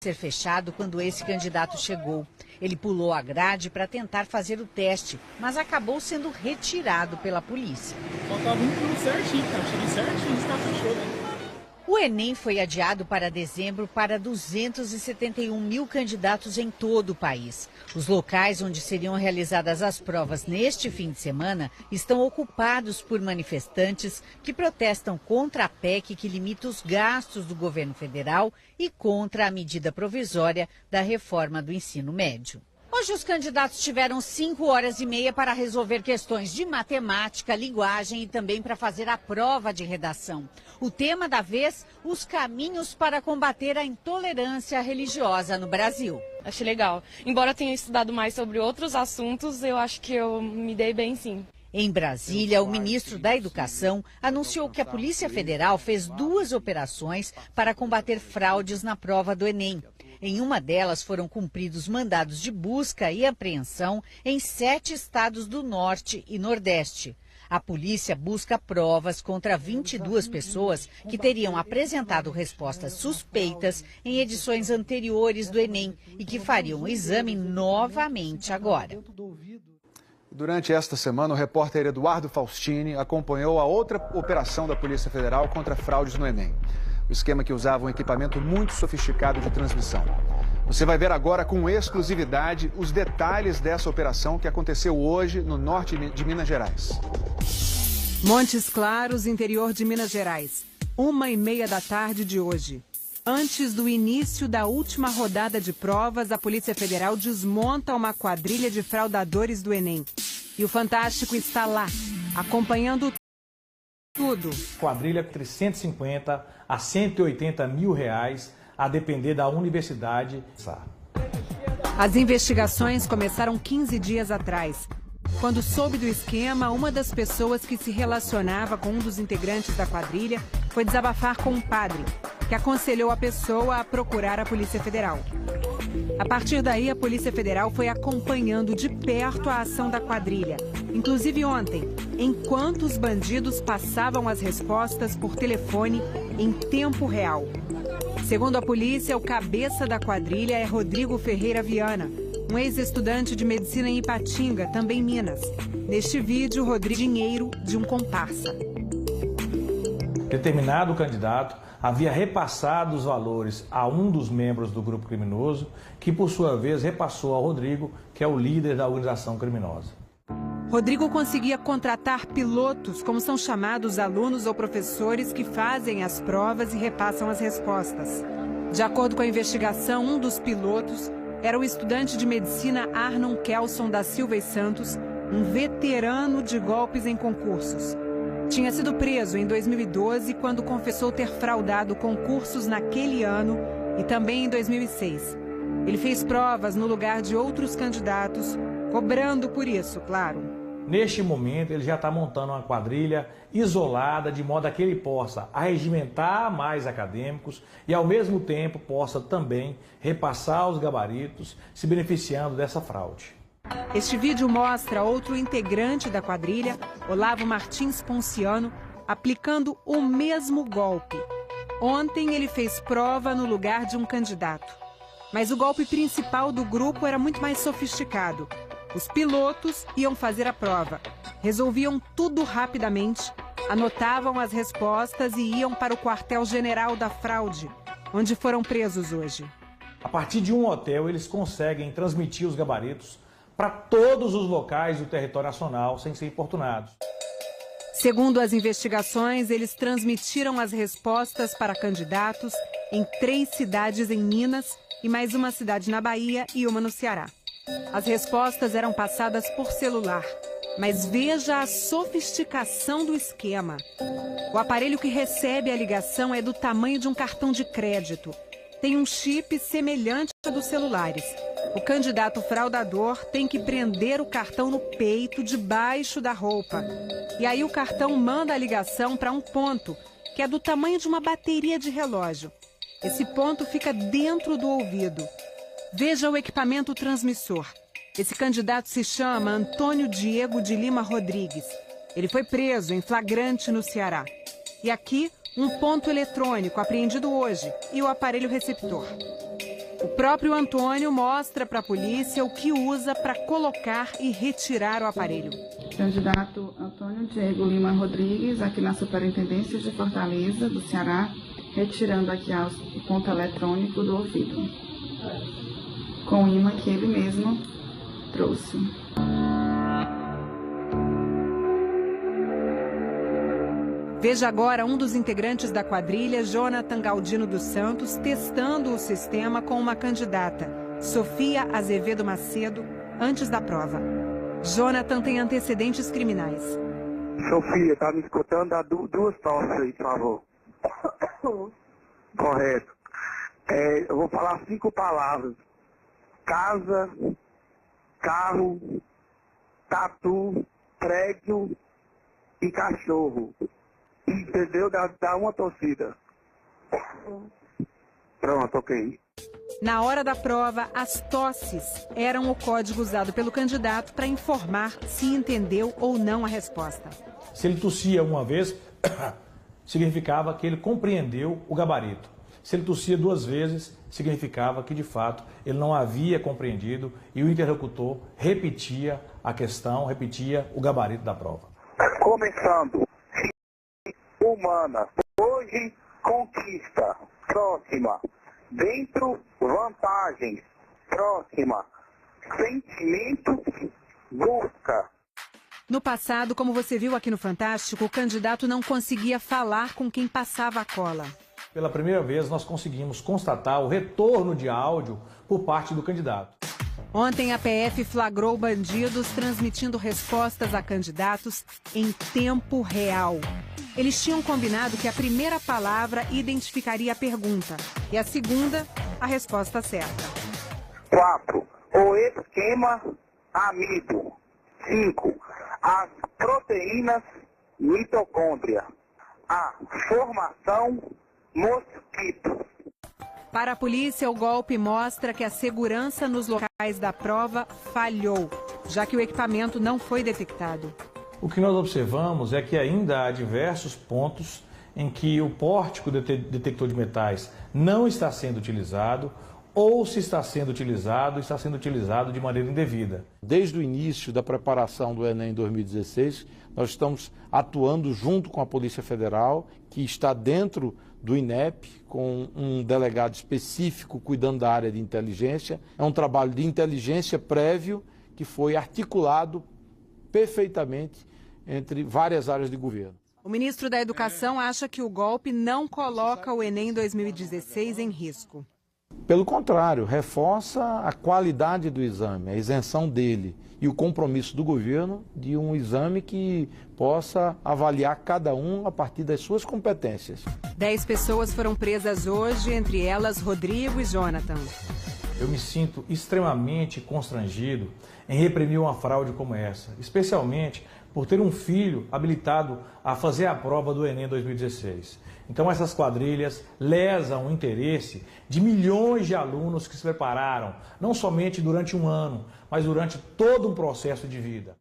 ser fechado quando esse candidato chegou. Ele pulou a grade para tentar fazer o teste, mas acabou sendo retirado pela polícia. Faltava tudo certinho, cara. Cheguei certinho, está fechou, né? O Enem foi adiado para dezembro para 271 mil candidatos em todo o país. Os locais onde seriam realizadas as provas neste fim de semana estão ocupados por manifestantes que protestam contra a PEC que limita os gastos do governo federal e contra a medida provisória da reforma do ensino médio. Hoje os candidatos tiveram 5 horas e meia para resolver questões de matemática, linguagem e também para fazer a prova de redação. O tema da vez, os caminhos para combater a intolerância religiosa no Brasil. Achei legal. Embora eu tenha estudado mais sobre outros assuntos, eu acho que eu me dei bem, sim. Em Brasília, o ministro da Educação anunciou que a Polícia Federal fez 2 operações para combater fraudes na prova do Enem. Em uma delas foram cumpridos mandados de busca e apreensão em 7 estados do Norte e Nordeste. A polícia busca provas contra 22 pessoas que teriam apresentado respostas suspeitas em edições anteriores do Enem e que fariam o exame novamente agora. Durante esta semana, o repórter Eduardo Faustini acompanhou a outra operação da Polícia Federal contra fraudes no Enem. O esquema que usava um equipamento muito sofisticado de transmissão. Você vai ver agora com exclusividade os detalhes dessa operação que aconteceu hoje no norte de Minas Gerais. Montes Claros, interior de Minas Gerais. 1h30 da tarde de hoje. Antes do início da última rodada de provas, a Polícia Federal desmonta uma quadrilha de fraudadores do Enem. E o Fantástico está lá, acompanhando tudo. Quadrilha entre 150 a 180 mil reais, a depender da universidade. As investigações começaram 15 dias atrás. Quando soube do esquema, uma das pessoas que se relacionava com um dos integrantes da quadrilha foi desabafar com um padre, que aconselhou a pessoa a procurar a Polícia Federal. A partir daí, a Polícia Federal foi acompanhando de perto a ação da quadrilha. Inclusive ontem, enquanto os bandidos passavam as respostas por telefone em tempo real. Segundo a polícia, o cabeça da quadrilha é Rodrigo Ferreira Viana, um ex-estudante de medicina em Ipatinga, também Minas. Neste vídeo, Rodrigo dinheiro de um comparsa. Determinado candidato havia repassado os valores a um dos membros do grupo criminoso, que por sua vez repassou ao Rodrigo, que é o líder da organização criminosa. Rodrigo conseguia contratar pilotos, como são chamados alunos ou professores que fazem as provas e repassam as respostas. De acordo com a investigação, um dos pilotos era o estudante de medicina Arnon Kelson da Silva e Santos, um veterano de golpes em concursos. Tinha sido preso em 2012, quando confessou ter fraudado concursos naquele ano e também em 2006. Ele fez provas no lugar de outros candidatos, cobrando por isso, claro. Neste momento, ele já está montando uma quadrilha isolada, de modo a que ele possa arregimentar mais acadêmicos e, ao mesmo tempo, possa também repassar os gabaritos, se beneficiando dessa fraude. Este vídeo mostra outro integrante da quadrilha, Olavo Martins Ponciano, aplicando o mesmo golpe. Ontem ele fez prova no lugar de um candidato. Mas o golpe principal do grupo era muito mais sofisticado. Os pilotos iam fazer a prova, resolviam tudo rapidamente, anotavam as respostas e iam para o quartel-general da fraude, onde foram presos hoje. A partir de um hotel, eles conseguem transmitir os gabaritos para todos os locais do território nacional, sem ser importunados. Segundo as investigações, eles transmitiram as respostas para candidatos em 3 cidades em Minas e mais uma cidade na Bahia e uma no Ceará. As respostas eram passadas por celular, mas veja a sofisticação do esquema. O aparelho que recebe a ligação é do tamanho de um cartão de crédito. Tem um chip semelhante ao dos celulares. O candidato fraudador tem que prender o cartão no peito, debaixo da roupa. E aí o cartão manda a ligação para um ponto, que é do tamanho de uma bateria de relógio. Esse ponto fica dentro do ouvido. Veja o equipamento transmissor. Esse candidato se chama Antônio Diego de Lima Rodrigues. Ele foi preso em flagrante no Ceará. E aqui, um ponto eletrônico apreendido hoje e o aparelho receptor. O próprio Antônio mostra para a polícia o que usa para colocar e retirar o aparelho. Candidato Antônio Diego Lima Rodrigues, aqui na Superintendência de Fortaleza, do Ceará, retirando aqui o ponto eletrônico do ouvido, com o imã que ele mesmo trouxe. Veja agora um dos integrantes da quadrilha, Jonathan Galdino dos Santos, testando o sistema com uma candidata, Sofia Azevedo Macedo, antes da prova. Jonathan tem antecedentes criminais. Sofia, tá me escutando? Dá duas tosses aí, por favor. Correto. Eu vou falar 5 palavras. Casa, carro, tatu, prédio e cachorro. Entendeu? Dá uma torcida. Pronto, ok. Na hora da prova, as tosses eram o código usado pelo candidato para informar se entendeu ou não a resposta. Se ele tossia uma vez, significava que ele compreendeu o gabarito. Se ele tossia 2 vezes, significava que, de fato, ele não havia compreendido e o interlocutor repetia a questão, repetia o gabarito da prova. Começando. Humana. Hoje, conquista. Próxima. Dentro, vantagens. Próxima. Sentimento, busca. No passado, como você viu aqui no Fantástico, o candidato não conseguia falar com quem passava a cola. Pela primeira vez, nós conseguimos constatar o retorno de áudio por parte do candidato. Ontem, a PF flagrou bandidos transmitindo respostas a candidatos em tempo real. Eles tinham combinado que a primeira palavra identificaria a pergunta e a segunda, a resposta certa. 4. O esquema amido. 5. As proteínas mitocôndria. A formação mosquito. Para a polícia, o golpe mostra que a segurança nos locais da prova falhou, já que o equipamento não foi detectado. O que nós observamos é que ainda há diversos pontos em que o pórtico detector de metais não está sendo utilizado, ou se está sendo utilizado de maneira indevida. Desde o início da preparação do Enem 2016, nós estamos atuando junto com a Polícia Federal, que está dentro do INEP, com um delegado específico cuidando da área de inteligência. É um trabalho de inteligência prévio que foi articulado perfeitamente entre várias áreas de governo. O ministro da Educação acha que o golpe não coloca o Enem 2016 em risco. Pelo contrário, reforça a qualidade do exame, a isenção dele e o compromisso do governo de um exame que possa avaliar cada um a partir das suas competências. 10 pessoas foram presas hoje, entre elas Rodrigo e Jonathan. Eu me sinto extremamente constrangido em reprimir uma fraude como essa, especialmente por ter um filho habilitado a fazer a prova do Enem 2016. Então essas quadrilhas lesam o interesse de milhões de alunos que se prepararam, não somente durante um ano, mas durante todo um processo de vida.